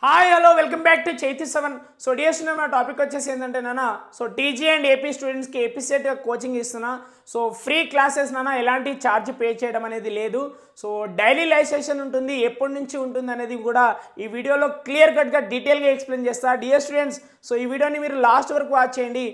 Hi hello welcome back to Chaithi 7. So dear నా topic వచ్చేసి ఏంటంటే నాన్న సో టీజీ అండ్ ఏపీ స్టూడెంట్స్కి ఏపీ సెట్ కోచింగ్ ఇస్తున్నా. సో ఫ్రీ క్లాసెస్ నాన్న, ఎలాంటి ఛార్జ్ పే చేయడం అనేది లేదు. సో డైలీ లైవ్ సెషన్ ఉంటుంది, ఎప్పటి నుంచి ఉంటుంది అనేది కూడా ఈ వీడియోలో క్లియర్ కట్గా డీటెయిల్గా ఎక్స్ప్లెయిన్ చేస్తా. డియర్ స్టూడెంట్స్, సో ఈ వీడియోని మీరు లాస్ట్ వరకు వాచ్ చేయండి,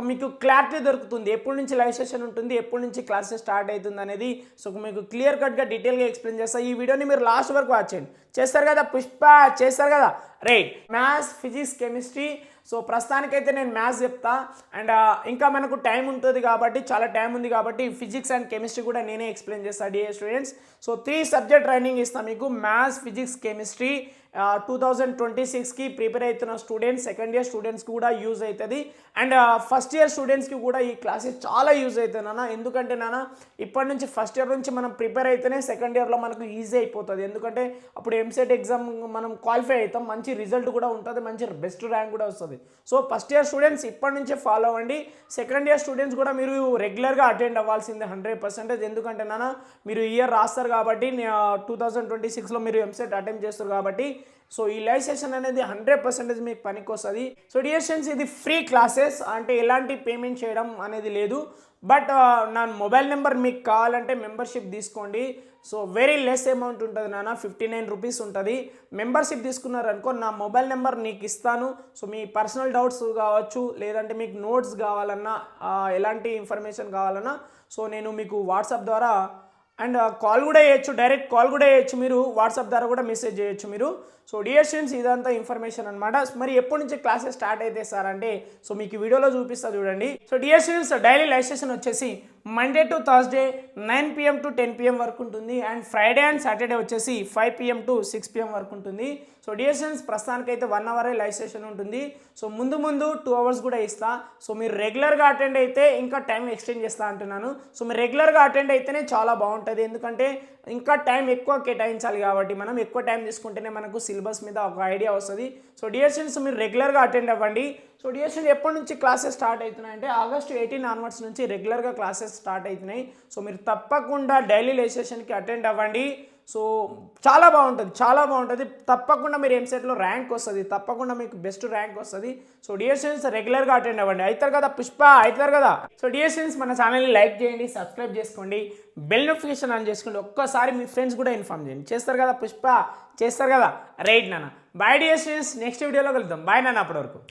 మీకు క్లారిటీ దొరుకుతుంది ఎప్పటి నుంచి లైవ్ సెషన్ ఉంటుంది, ఎప్పటి నుంచి క్లాసెస్ స్టార్ట్ అవుతుంది అనేది. సో మీకు క్లియర్ కట్గా డీటెయిల్గా ఎక్స్ప్లెయిన్ చేస్తా. ఈ వీడియోని మీరు లాస్ట్ వరకు వాచ్ చేయండి. చేస్తారు కదా పుష్ప, చేస్తారు కదా, right. Maths, physics, chemistry. So ప్రస్తుతానికైతే నేను మ్యాథ్స్ చెప్తా, అండ్ ఇంకా మనకు టైం ఉంటుంది కాబట్టి, చాలా టైం ఉంది కాబట్టి ఫిజిక్స్ అండ్ కెమిస్ట్రీ కూడా నేనే ఎక్స్ప్లెయిన్ చేస్తాను dear students. So 3 subject training ఇస్తాను మీకు, మ్యాథ్స్, ఫిజిక్స్, కెమిస్ట్రీ. 2026కి ప్రిపేర్ అవుతున్న స్టూడెంట్స్, సెకండ్ ఇయర్ స్టూడెంట్స్కి కూడా యూజ్ అవుతుంది, అండ్ ఫస్ట్ ఇయర్ స్టూడెంట్స్కి కూడా ఈ క్లాసెస్ చాలా యూజ్ అవుతుంది నాన్న. ఎందుకంటే నాన్న, ఇప్పటి నుంచి ఫస్ట్ ఇయర్ నుంచి మనం ప్రిపేర్ అయితేనే సెకండ్ ఇయర్లో మనకు ఈజీ అయిపోతుంది. ఎందుకంటే అప్పుడు ఎంసెట్ ఎగ్జామ్ మనం క్వాలిఫై అవుతాం, మంచి రిజల్ట్ కూడా ఉంటుంది, మంచి బెస్ట్ ర్యాంక్ కూడా వస్తుంది. సో ఫస్ట్ ఇయర్ స్టూడెంట్స్ ఇప్పటి నుంచే ఫాలో అవ్వండి. సెకండ్ ఇయర్ స్టూడెంట్స్ కూడా మీరు రెగ్యులర్గా అటెండ్ అవ్వాల్సిందే 100%. ఎందుకంటే నాన్న, మీరు ఇయర్ రాస్తారు కాబట్టి, 2026లో మీరు ఎంసెట్ అటెంప్ట్ చేస్తారు కాబట్టి, సో ఈ లైవ్ సెషన్ అనేది 100% మీకు పనికి వస్తుంది. సో డియర్ స్టూడెంట్స్, ఇది ఫ్రీ క్లాసెస్, అంటే ఎలాంటి పేమెంట్ చేయడం అనేది లేదు. బట్ నా మొబైల్ నెంబర్ మీకు కావాలంటే మెంబర్షిప్ తీసుకోండి. సో వెరీ లెస్ అమౌంట్ ఉంటుంది నాన్న, 59 రూపీస్ ఉంటుంది. మెంబర్షిప్ తీసుకున్నారనుకో, నా మొబైల్ నెంబర్ నీకు ఇస్తాను. సో మీ పర్సనల్ డౌట్స్ కావచ్చు, లేదంటే మీకు నోట్స్ కావాలన్నా, ఎలాంటి ఇన్ఫర్మేషన్ కావాలన్నా, సో నేను మీకు వాట్సాప్ ద్వారా అండ్ కాల్ కూడా చేయొచ్చు, డైరెక్ట్ కాల్ కూడా చేయొచ్చు, మీరు వాట్సాప్ ద్వారా కూడా మెసేజ్ చేయొచ్చు మీరు. సో డియర్ స్టూడెంట్స్, ఇదంతా ఇన్ఫర్మేషన్ అనమాట. మరి ఎప్పటి నుంచి క్లాసెస్ స్టార్ట్ అయితే సార్ అంటే, సో మీకు వీడియోలో చూపిస్తా చూడండి. So dear students, daily live session వచ్చేసి Monday to Thursday 9 PM to 10 PM వరకు ఉంటుంది, అండ్ ఫ్రైడే అండ్ సాటర్డే వచ్చేసి 5 PM to 6 PM వరకు ఉంటుంది. సో డియర్ స్టూడెంట్స్, ప్రస్తుతానికైతే 1 అవరే లైవ్ సెషన్ ఉంటుంది. సో ముందు 2 అవర్స్ కూడా ఇస్తా. సో మీరు రెగ్యులర్గా అటెండ్ అయితే ఇంకా టైం ఎక్స్టెండ్ చేస్తా అంటున్నాను. సో మీరు రెగ్యులర్గా అటెండ్ అయితేనే చాలా బాగుంటుంది, ఎందుకంటే ఇంకా టైం ఎక్కువ కేటాయించాలి కాబట్టి, మనం ఎక్కువ టైం తీసుకుంటేనే మనకు సిలబస్ మీద ఒక ఐడియా వస్తుంది. సో డియర్ స్టూడెంట్స్, మీరు రెగ్యులర్గా అటెండ్ అవ్వండి. సో డియర్ స్టూడెంట్స్, ఎప్పటి నుంచి క్లాసెస్ స్టార్ట్ అవుతున్నాయి అంటే, ఆగస్ట్ 18 ఆన్వర్డ్స్ నుంచి రెగ్యులర్గా క్లాసెస్ స్టార్ట్ అవుతున్నాయి. సో మీరు తప్పకుండా డైలీ లైవ్ సెషన్కి అటెండ్ అవ్వండి. సో చాలా బాగుంటుంది. తప్పకుండా మీరు ఎంసెట్లో ర్యాంక్ వస్తుంది, తప్పకుండా మీకు బెస్ట్ ర్యాంక్ వస్తుంది. సో డియర్ స్టూడెంట్స్, రెగ్యులర్గా అటెండ్ అవ్వండి. అవుతారు కదా పుష్ప, అవుతారు కదా. సో డియర్ స్టూడెంట్స్, మన ఛానల్ని లైక్ చేయండి, సబ్స్క్రైబ్ చేసుకోండి, బెల్ నోటిఫికేషన్ ఆన్ చేసుకోండి. ఒక్కసారి మీ ఫ్రెండ్స్ కూడా ఇన్ఫార్మ్ చేయండి. చేస్తారు కదా పుష్ప, చేస్తారు కదా, రైట్ నాన్న. బాయ్ డియర్ స్టూడెంట్స్, నెక్స్ట్ వీడియోలో కలుద్దాం. బాయ్ నాన్న, అప్పటి వరకు.